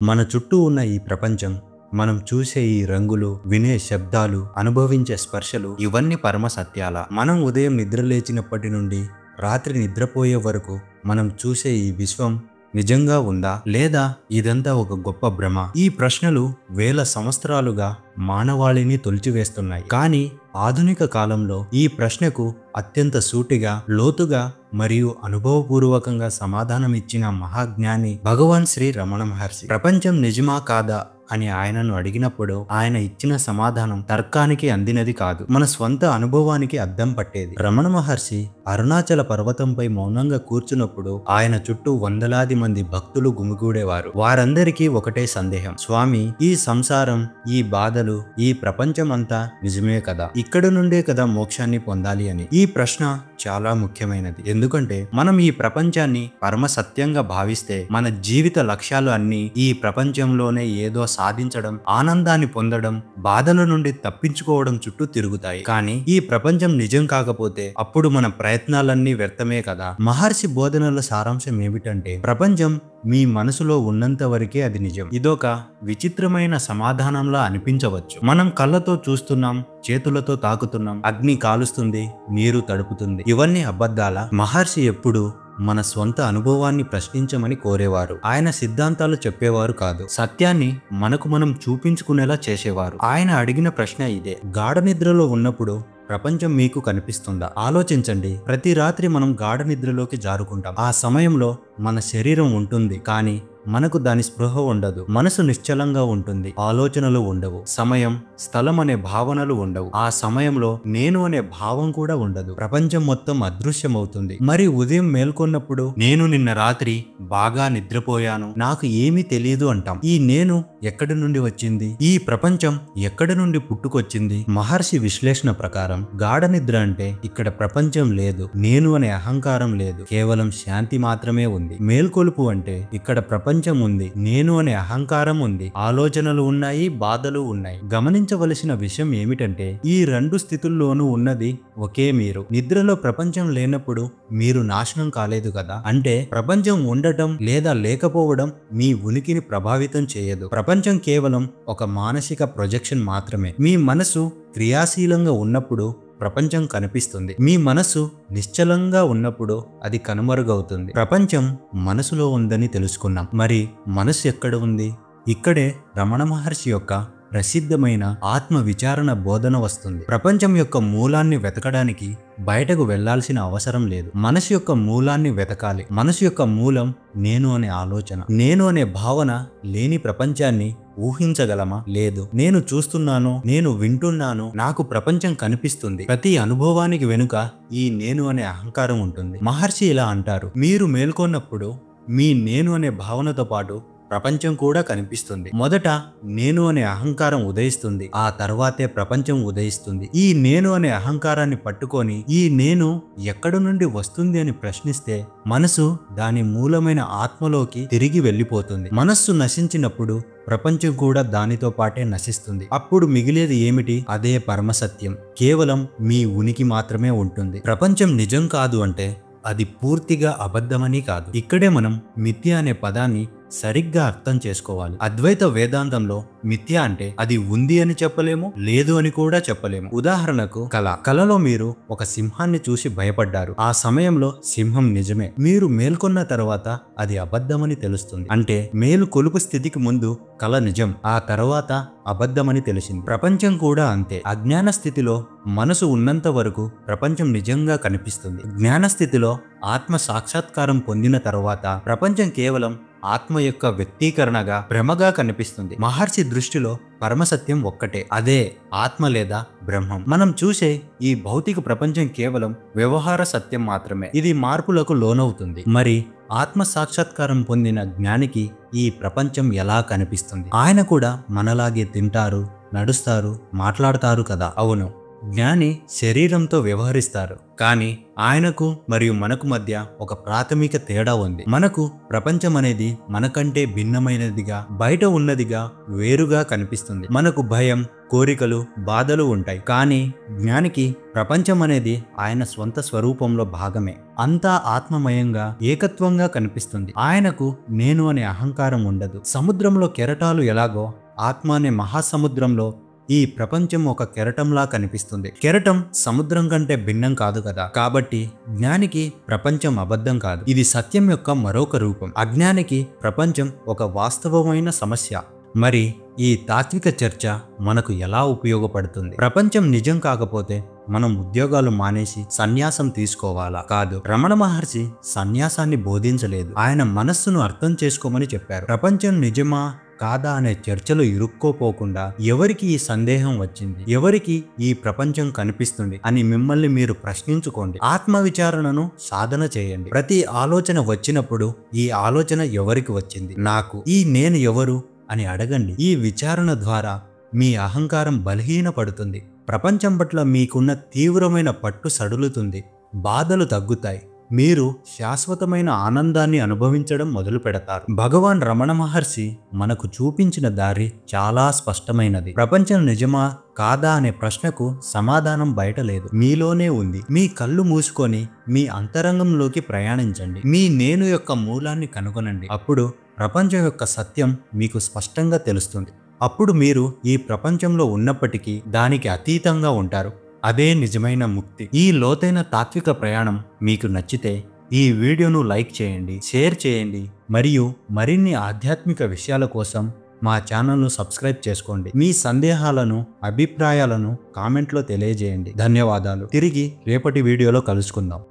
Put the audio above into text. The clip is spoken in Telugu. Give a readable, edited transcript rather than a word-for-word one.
మన చుట్టూ ఉన్న ఈ ప్రపంచం, మనం చూసే ఈ రంగులు, వినే శబ్దాలు, అనుభవించే స్పర్శలు ఇవన్నీ పరమ సత్యాల. మనం ఉదయం నిద్ర లేచినప్పటి నుండి రాత్రి నిద్రపోయే వరకు మనం చూసే ఈ విశ్వం నిజంగా ఉందా, లేదా ఇదంతా ఒక గొప్ప భ్రమ? ఈ ప్రశ్నలు వేల సంవత్సరాలుగా మానవాళిని తొలిచివేస్తున్నాయి. కానీ ఆధునిక కాలంలో ఈ ప్రశ్నకు అత్యంత సూటిగా, లోతుగా మరియు అనుభవపూర్వకంగా సమాధానమిచ్చిన మహాజ్ఞాని భగవాన్ శ్రీ రమణ మహర్షి. ప్రపంచం నిజమా కాదా అని ఆయనను అడిగినప్పుడు ఆయన ఇచ్చిన సమాధానం తర్కానికి అందినది కాదు, మన స్వంత అనుభవానికి అద్దం పట్టేది. రమణ మహర్షి అరుణాచల పర్వతంపై మౌనంగా కూర్చున్నప్పుడు ఆయన చుట్టూ వందలాది మంది భక్తులు గుమిగూడేవారు. వారందరికీ ఒకటే సందేహం: స్వామి, ఈ సంసారం, ఈ బాధలు, ఈ ప్రపంచం అంతా నిజమే కదా? ఇక్కడ నుండే కదా మోక్షాన్ని పొందాలి అని. ఈ ప్రశ్న చాలా ముఖ్యమైనది, ఎందుకంటే మనం ఈ ప్రపంచాన్ని పరమ సత్యంగా భావిస్తే మన జీవిత లక్ష్యాలు అన్నీ ఈ ప్రపంచంలోనే ఏదో సాధించడం, ఆనందాన్ని పొందడం, బాధల నుండి తప్పించుకోవడం చుట్టూ తిరుగుతాయి. కానీ ఈ ప్రపంచం నిజం కాకపోతే అప్పుడు మన ప్రయత్నాలన్నీ వ్యర్థమే కదా? మహర్షి బోధనల సారాంశం ఏమిటంటే, ప్రపంచం మీ మనసులో ఉన్నంత వరకే అది నిజం. ఇదొక విచిత్రమైన సమాధానంలా అనిపించవచ్చు. మనం కళ్ళతో చూస్తున్నాం, చేతులతో తాకుతున్నాం, అగ్ని కాలుస్తుంది, నీరు తడుపుతుంది, ఇవన్నీ అబద్ధాలా? మహర్షి ఎప్పుడు మన స్వంత అనుభవాన్ని ప్రశ్నించమని కోరేవారు. ఆయన సిద్ధాంతాలు చెప్పేవారు కాదు, సత్యాన్ని మనకు మనం చూపించుకునేలా చేసేవారు. ఆయన అడిగిన ప్రశ్న ఇదే: గాఢ నిద్రలో ఉన్నప్పుడు ప్రపంచం మీకు కనిపిస్తుందా? ఆలోచించండి. ప్రతి రాత్రి మనం గాఢ నిద్రలోకి జారుకుంటాం. ఆ సమయంలో మన శరీరం ఉంటుంది, కానీ మనకు దాని స్పృహ ఉండదు. మనసు నిశ్చలంగా ఉంటుంది, ఆలోచనలు ఉండవు, సమయం, స్థలం అనే భావనలు ఉండవు. ఆ సమయంలో నేను అనే భావం కూడా ఉండదు. ప్రపంచం మొత్తం అదృశ్యమవుతుంది. మరి ఉదయం మేల్కొన్నప్పుడు నేను నిన్న రాత్రి బాగా నిద్రపోయాను, నాకు ఏమీ తెలియదు అంటాం. ఈ నేను ఎక్కడి నుండి వచ్చింది? ఈ ప్రపంచం ఎక్కడి నుండి పుట్టుకొచ్చింది? మహర్షి విశ్లేషణ ప్రకారం గాఢ నిద్ర అంటే ఇక్కడ ప్రపంచం లేదు, నేను అనే అహంకారం లేదు, కేవలం శాంతి మాత్రమే ఉంది. మేల్కొలుపు అంటే ఇక్కడ ప్రపంచం ఉంది, నేను అనే అహంకారం ఉంది, ఆలోచనలు ఉన్నాయి, బాధలు ఉన్నాయి. గమనించవలసిన విషయం ఏమిటంటే, ఈ రెండు స్థితుల్లోనూ ఉన్నది ఒకే మీరు. నిద్రలో ప్రపంచం లేనప్పుడు మీరు నాశనం కాలేదు కదా? అంటే ప్రపంచం ఉండటం లేదా లేకపోవడం మీ ఉనికిని ప్రభావితం చేయదు. ప్రపంచం కేవలం ఒక మానసిక ప్రొజెక్షన్ మాత్రమే. మీ మనసు క్రియాశీలంగా ఉన్నప్పుడు ప్రపంచం కనిపిస్తుంది, మీ మనసు నిశ్చలంగా ఉన్నప్పుడు అది కనుమరుగవుతుంది. ప్రపంచం మనసులో ఉందని తెలుసుకున్నాం. మరి మనసు ఎక్కడ ఉంది? ఇక్కడే రమణ మహర్షి యొక్క ప్రసిద్ధమైన ఆత్మ విచారణ బోధన వస్తుంది. ప్రపంచం యొక్క మూలాన్ని వెతకడానికి బయటకు వెళ్లాల్సిన అవసరం లేదు, మనసు యొక్క మూలాన్ని వెతకాలి. మనసు యొక్క మూలం నేను అనే ఆలోచన. నేను అనే భావన లేని ప్రపంచాన్ని ఊహించగలమా? లేదు. నేను చూస్తున్నాను, నేను వింటున్నాను, నాకు ప్రపంచం కనిపిస్తుంది. ప్రతి అనుభవానికి వెనుక ఈ నేను అనే అహంకారం ఉంటుంది. మహర్షి ఇలా అంటారు: మీరు మేల్కొన్నప్పుడు మీ నేను అనే భావనతో పాటు ప్రపంచం కూడా కనిపిస్తుంది. మొదట నేను అనే అహంకారం ఉదయిస్తుంది, ఆ తర్వాతే ప్రపంచం ఉదయిస్తుంది. ఈ నేను అనే అహంకారాన్ని పట్టుకొని ఈ నేను ఎక్కడి నుండి వస్తుంది అని ప్రశ్నిస్తే మనసు దాని మూలమైన ఆత్మలోకి తిరిగి వెళ్ళిపోతుంది. మనస్సు నశించినప్పుడు ప్రపంచం కూడా దానితో పాటే నశిస్తుంది. అప్పుడు మిగిలేది ఏమిటి? అదే పరమసత్యం. కేవలం మీ ఉనికి మాత్రమే ఉంటుంది. ప్రపంచం నిజం కాదు అంటే అది పూర్తిగా అబద్ధమని కాదు. ఇక్కడే మనం మిథ్య అనే పదాన్ని సరిగ్గా అర్థం చేసుకోవాలి. అద్వైత వేదాంతంలో మిథ్య అంటే అది ఉంది అని చెప్పలేము, లేదు అని కూడా చెప్పలేము. ఉదాహరణకు కలలో మీరు ఒక సింహాన్ని చూసి భయపడ్డారు. ఆ సమయంలో సింహం నిజమే. మీరు మేల్కొన్న తర్వాత అది అబద్ధమని తెలుస్తుంది. అంటే మేలు కొలుపు స్థితికి ముందు కల నిజం, ఆ తర్వాత అబద్ధమని తెలిసింది. ప్రపంచం కూడా అంతే. అజ్ఞాన స్థితిలో మనసు ఉన్నంత వరకు ప్రపంచం నిజంగా కనిపిస్తుంది. జ్ఞాన స్థితిలో ఆత్మ సాక్షాత్కారం పొందిన తర్వాత ప్రపంచం కేవలం ఆత్మ యొక్క వ్యక్తీకరణగా, భ్రమగా కనిపిస్తుంది. మహర్షి దృష్టిలో పరమసత్యం ఒక్కటే, అదే ఆత్మ లేదా బ్రహ్మం. మనం చూసే ఈ భౌతిక ప్రపంచం కేవలం వ్యవహార సత్యం మాత్రమే. ఇది మార్పులకు లోనవుతుంది. మరి ఆత్మ సాక్షాత్కారం పొందిన జ్ఞానికి ఈ ప్రపంచం ఎలా కనిపిస్తుంది? ఆయన కూడా మనలాగే తింటారు, నడుస్తారు, మాట్లాడతారు కదా? అవును, జ్ఞాని శరీరంతో వ్యవహరిస్తారు, కానీ ఆయనకు మరియు మనకు మధ్య ఒక ప్రాథమిక తేడా ఉంది. మనకు ప్రపంచం అనేది మనకంటే భిన్నమైనదిగా, బయట ఉన్నదిగా, వేరుగా కనిపిస్తుంది. మనకు భయం, కోరికలు, బాధలు ఉంటాయి. కానీ జ్ఞానికి ప్రపంచం అనేది ఆయన స్వంత స్వరూపంలో భాగమే. అంతా ఆత్మమయంగా, ఏకత్వంగా కనిపిస్తుంది. ఆయనకు నేను అనే అహంకారం ఉండదు. సముద్రంలో కెరటాలు ఎలాగో ఆత్మ అనే మహాసముద్రంలో ఈ ప్రపంచం ఒక కెరటంలా కనిపిస్తుంది. కెరటం సముద్రం కంటే భిన్నం కాదు కదా. కాబట్టి జ్ఞానికి ప్రపంచం అబద్ధం కాదు, ఇది సత్యం యొక్క మరొక రూపం. అజ్ఞానికి ప్రపంచం ఒక వాస్తవమైన సమస్య. మరి ఈ తాత్విక చర్చ మనకు ఎలా ఉపయోగపడుతుంది? ప్రపంచం నిజం కాకపోతే మనం ఉద్యోగాలు మానేసి సన్యాసం తీసుకోవాలా? కాదు. రమణ మహర్షి సన్యాసాన్ని బోధించలేదు, ఆయన మనస్సును అర్థం చేసుకోమని చెప్పారు. ప్రపంచం నిజమా కాదా అనే చర్చలు ఇరుక్కోపోకుండా ఎవరికి ఈ సందేహం వచ్చింది, ఎవరికి ఈ ప్రపంచం కనిపిస్తుంది అని మిమ్మల్ని మీరు ప్రశ్నించుకోండి. ఆత్మ విచారణను సాధన చేయండి. ప్రతి ఆలోచన వచ్చినప్పుడు ఈ ఆలోచన ఎవరికి వచ్చింది, నాకు, ఈ నేను ఎవరు అని అడగండి. ఈ విచారణ ద్వారా మీ అహంకారం బలహీనపడుతుంది. ప్రపంచం పట్ల మీకున్న తీవ్రమైన పట్టు సడులుతుంది. బాధలు తగ్గుతాయి. మీరు శాశ్వతమైన ఆనందాన్ని అనుభవించడం మొదలు పెడతారు. భగవాన్ రమణ మహర్షి మనకు చూపించిన దారి చాలా స్పష్టమైనది. ప్రపంచం నిజమా కాదా అనే ప్రశ్నకు సమాధానం బయట లేదు, మీలోనే ఉంది. మీ కళ్ళు మూసుకొని మీ అంతరంగంలోకి ప్రయాణించండి. మీ నేను యొక్క మూలాన్ని కనుగొనండి. అప్పుడు ప్రపంచం యొక్క సత్యం మీకు స్పష్టంగా తెలుస్తుంది. అప్పుడు మీరు ఈ ప్రపంచంలో ఉన్నప్పటికీ దానికి అతీతంగా ఉంటారు. అదే నిజమైన ముక్తి. ఈ లోతైన తాత్విక ప్రయాణం మీకు నచ్చితే ఈ వీడియోను లైక్ చేయండి, షేర్ చేయండి, మరియు మరిన్ని ఆధ్యాత్మిక విషయాల కోసం మా ఛానల్ను సబ్స్క్రైబ్ చేసుకోండి. మీ సందేహాలను, అభిప్రాయాలను కామెంట్లో తెలియజేయండి. ధన్యవాదాలు. తిరిగి రేపటి వీడియోలో కలుసుకుందాం.